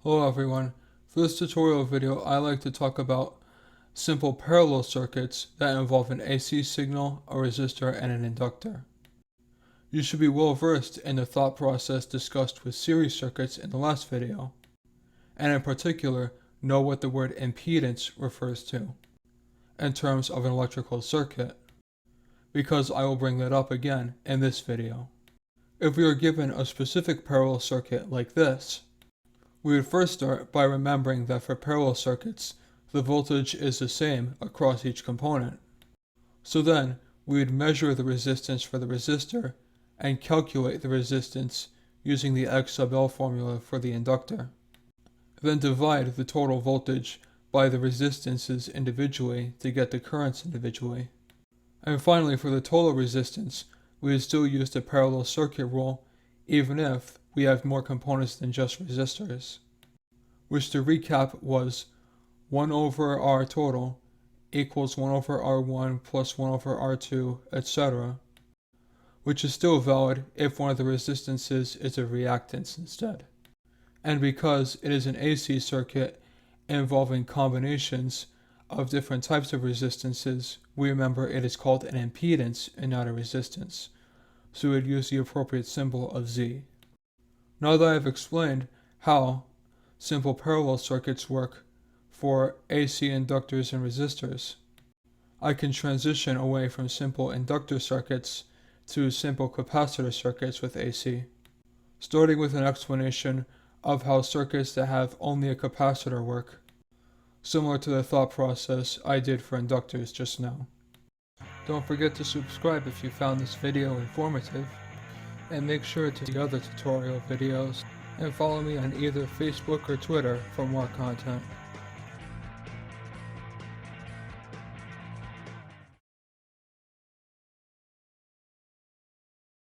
Hello everyone. For this tutorial video, I like to talk about simple parallel circuits that involve an AC signal, a resistor, and an inductor. You should be well versed in the thought process discussed with series circuits in the last video, and in particular, know what the word impedance refers to in terms of an electrical circuit, because I will bring that up again in this video. If we are given a specific parallel circuit like this, we would first start by remembering that for parallel circuits, the voltage is the same across each component. So then, we would measure the resistance for the resistor and calculate the resistance using the X sub L formula for the inductor. Then divide the total voltage by the resistances individually to get the currents individually. And finally, for the total resistance, we would still use the parallel circuit rule even if we have more components than just resistors, which to recap was 1 over R total equals 1 over R1 plus 1 over R2, etc., which is still valid if one of the resistances is a reactance instead. And because it is an AC circuit involving combinations of different types of resistances, we remember it is called an impedance and not a resistance, so we would use the appropriate symbol of Z. Now that I have explained how simple parallel circuits work for AC inductors and resistors, I can transition away from simple inductor circuits to simple capacitor circuits with AC, starting with an explanation of how circuits that have only a capacitor work, similar to the thought process I did for inductors just now. Don't forget to subscribe if you found this video informative, and make sure to see other tutorial videos, and follow me on either Facebook or Twitter for more content.